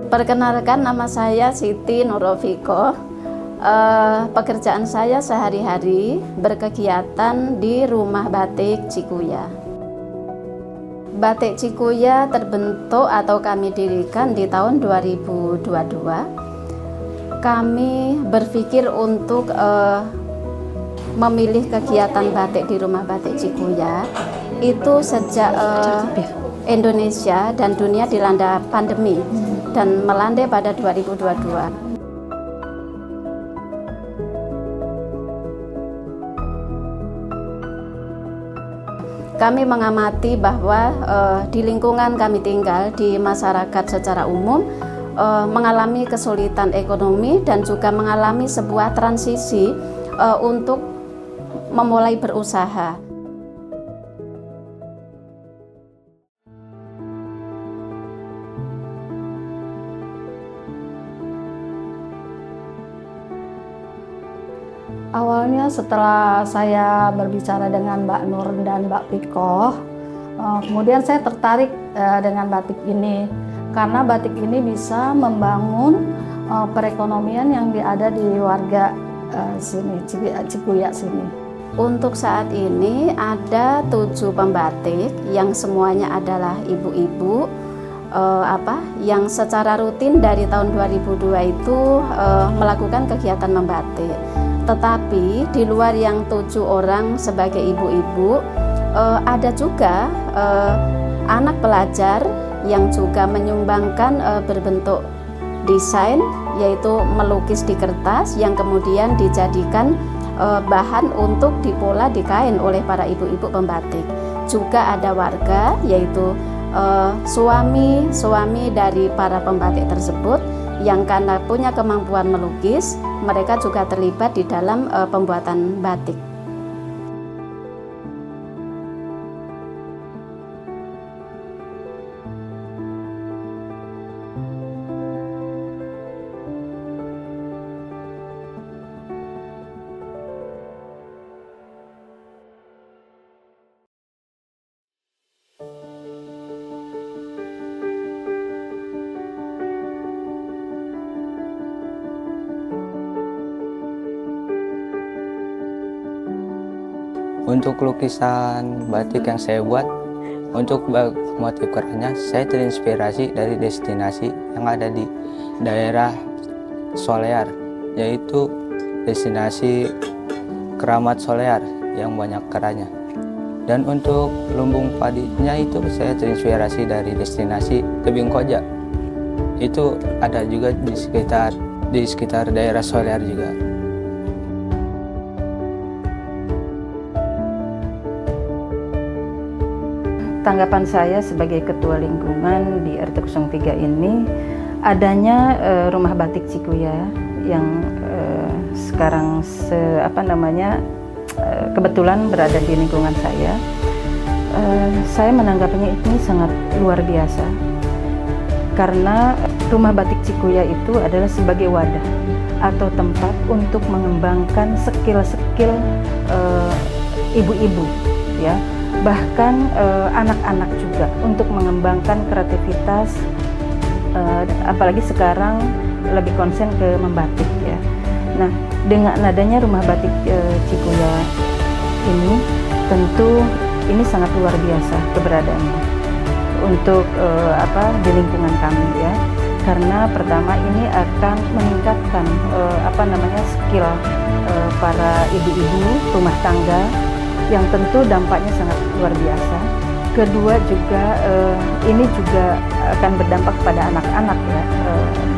Perkenalkan, nama saya Siti Nurofiko. Pekerjaan saya sehari-hari berkegiatan di Rumah Batik Cikuya. Batik Cikuya terbentuk atau kami dirikan di tahun 2022. Kami berpikir untuk memilih kegiatan batik di Rumah Batik Cikuya itu sejak Indonesia dan dunia dilanda pandemi dan melandai pada 2022. Kami mengamati bahwa di lingkungan kami tinggal, di masyarakat secara umum mengalami kesulitan ekonomi dan juga mengalami sebuah transisi untuk memulai berusaha. Awalnya setelah saya berbicara dengan Mbak Nur dan Mbak Piko, kemudian saya tertarik dengan batik ini karena batik ini bisa membangun perekonomian yang ada di warga sini, Cikuya sini. Untuk saat ini ada 7 pembatik yang semuanya adalah ibu-ibu yang secara rutin dari tahun 2002 itu melakukan kegiatan membatik. Tetapi di luar yang 7 orang sebagai ibu-ibu, ada juga anak pelajar yang juga menyumbangkan berbentuk desain, yaitu melukis di kertas yang kemudian dijadikan bahan untuk dipola di kain oleh para ibu-ibu pembatik. Juga ada warga, yaitu suami dari para pembatik tersebut yang karena punya kemampuan melukis, mereka juga terlibat di dalam pembuatan batik. Untuk lukisan batik yang saya buat, untuk motif kerannya, saya terinspirasi dari destinasi yang ada di daerah Solear, yaitu destinasi Keramat Solear yang banyak kerannya. Dan untuk lumbung padinya itu saya terinspirasi dari destinasi Tebing Koja. Itu ada juga di sekitar daerah Solear juga. Tanggapan saya sebagai ketua lingkungan di RT 03 ini, adanya Rumah Batik Cikuya yang sekarang kebetulan berada di lingkungan saya menanggapinya ini sangat luar biasa karena Rumah Batik Cikuya itu adalah sebagai wadah atau tempat untuk mengembangkan skill-skill ibu-ibu, ya, bahkan anak-anak juga untuk mengembangkan kreativitas, apalagi sekarang lebih konsen ke membatik, ya. Nah, dengan adanya Rumah Batik Cikuya ini, tentu ini sangat luar biasa keberadaannya untuk di lingkungan kami, ya. Karena pertama ini akan meningkatkan skill para ibu-ibu rumah tangga yang tentu dampaknya sangat luar biasa. Kedua juga ini juga akan berdampak pada anak-anak, ya,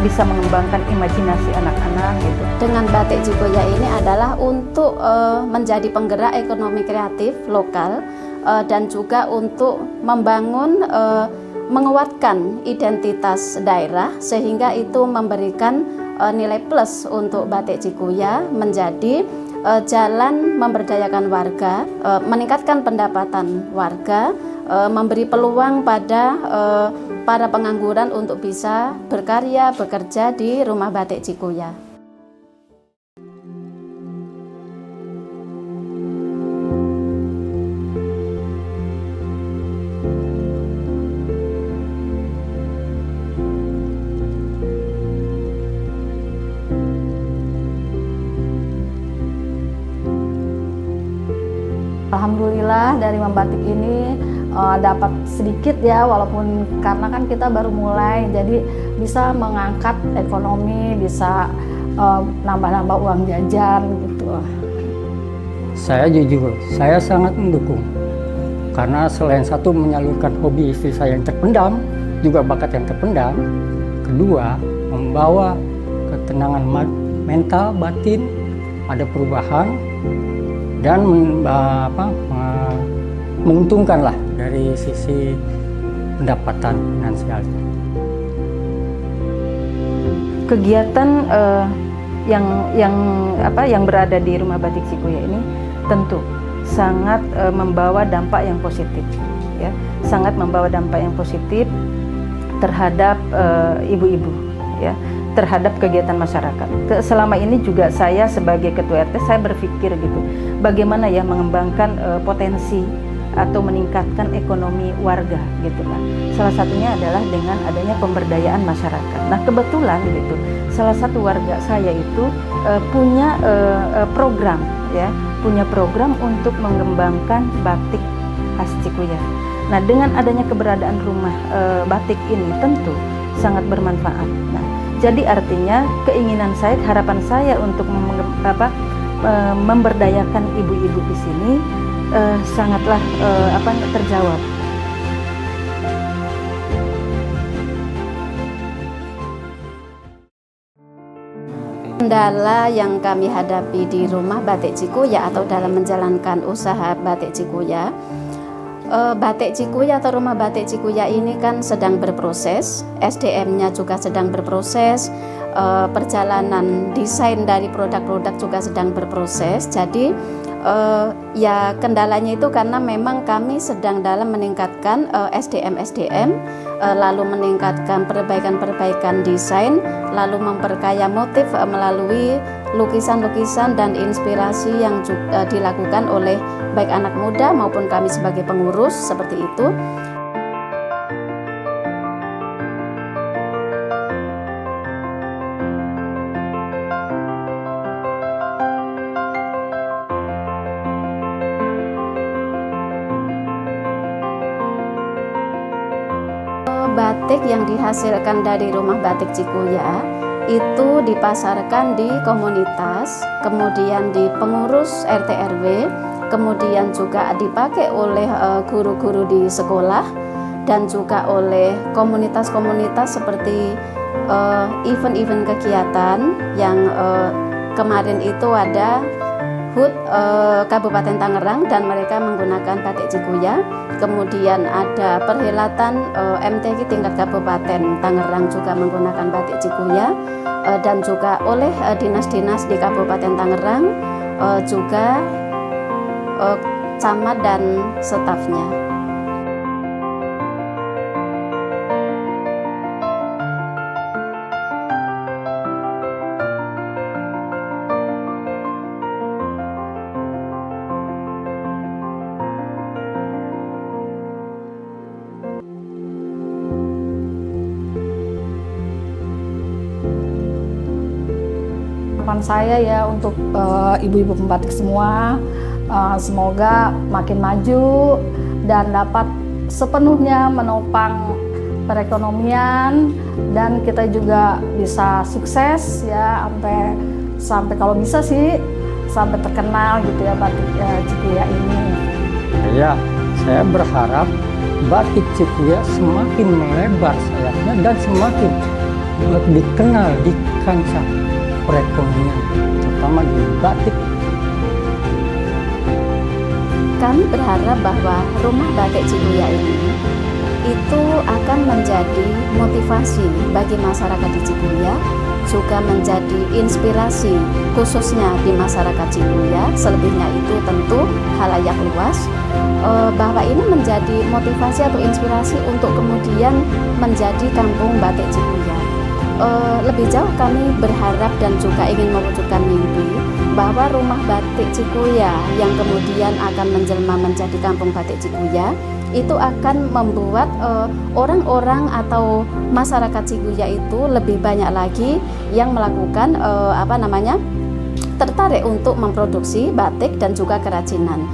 bisa mengembangkan imajinasi anak-anak gitu. Dengan batik Cikuya ini adalah untuk menjadi penggerak ekonomi kreatif lokal dan juga untuk membangun menguatkan identitas daerah, sehingga itu memberikan nilai plus untuk Batik Cikuya menjadi jalan memberdayakan warga, meningkatkan pendapatan warga, memberi peluang pada para pengangguran untuk bisa berkarya, bekerja di Rumah Batik Cikuya. Alhamdulillah dari membatik ini dapat sedikit ya, walaupun karena kan kita baru mulai, jadi bisa mengangkat ekonomi, bisa nambah-nambah uang jajan gitu. Saya jujur, saya sangat mendukung. Karena selain satu menyalurkan hobi istri saya yang terpendam, juga bakat yang terpendam. Kedua, membawa ketenangan mental, batin, ada perubahan, dan menguntungkan lah dari sisi pendapatan finansial. Kegiatan yang berada di Rumah Batik Cikuya ini tentu sangat membawa dampak yang positif, ya, sangat membawa dampak yang positif terhadap ibu-ibu, ya, terhadap kegiatan masyarakat. Selama ini juga saya sebagai ketua RT saya berpikir gitu, bagaimana ya mengembangkan potensi atau meningkatkan ekonomi warga gitu kan. Salah satunya adalah dengan adanya pemberdayaan masyarakat. Nah kebetulan gitu, salah satu warga saya itu punya program, ya, punya program untuk mengembangkan batik khas Cikuya. Nah dengan adanya keberadaan rumah batik ini tentu sangat bermanfaat. Nah jadi artinya keinginan saya, harapan saya untuk memberdayakan ibu-ibu di sini sangatlah terjawab. Kendala yang kami hadapi di Rumah Batik Cikuya atau dalam menjalankan usaha Batik Cikuya, Batik Cikuya atau Rumah Batik Cikuya ini kan sedang berproses, SDM-nya juga sedang berproses, perjalanan desain dari produk-produk juga sedang berproses. Jadi ya kendalanya itu karena memang kami sedang dalam meningkatkan SDM, lalu meningkatkan perbaikan desain, lalu memperkaya motif melalui lukisan-lukisan dan inspirasi yang dilakukan oleh baik anak muda maupun kami sebagai pengurus, seperti itu. Batik yang dihasilkan dari Rumah Batik Cikuya itu dipasarkan di komunitas, kemudian di pengurus RT RW, kemudian juga dipakai oleh guru-guru di sekolah dan juga oleh komunitas-komunitas seperti event-event kegiatan yang kemarin itu ada HUT Kabupaten Tangerang dan mereka menggunakan batik Cikuya. Kemudian ada perhelatan MTQ tingkat Kabupaten Tangerang juga menggunakan batik Cikuya, dan juga oleh dinas-dinas di Kabupaten Tangerang, juga camat dan stafnya. Harapan saya ya untuk ibu-ibu pembatik semua, semoga makin maju dan dapat sepenuhnya menopang perekonomian, dan kita juga bisa sukses ya, sampai kalau bisa sih sampai terkenal gitu ya batik Cikuya ini. Ya, saya berharap batik Cikuya semakin melebar sayapnya dan semakin dikenal di kancah perekonomian, terutama di batik. Kami berharap bahwa Rumah Batik Cikuya ini itu akan menjadi motivasi bagi masyarakat di Cibuya, juga menjadi inspirasi khususnya di masyarakat Cibuya, selebihnya itu tentu halayak luas, bahwa ini menjadi motivasi atau inspirasi untuk kemudian menjadi kampung batik Cibuya. Lebih jauh kami berharap dan juga ingin mewujudkan mimpi bahwa rumah batik Cibuya yang kemudian akan menjelma menjadi kampung batik Cibuya itu akan membuat orang-orang atau masyarakat Cibuya itu lebih banyak lagi yang melakukan tertarik untuk memproduksi batik dan juga kerajinan.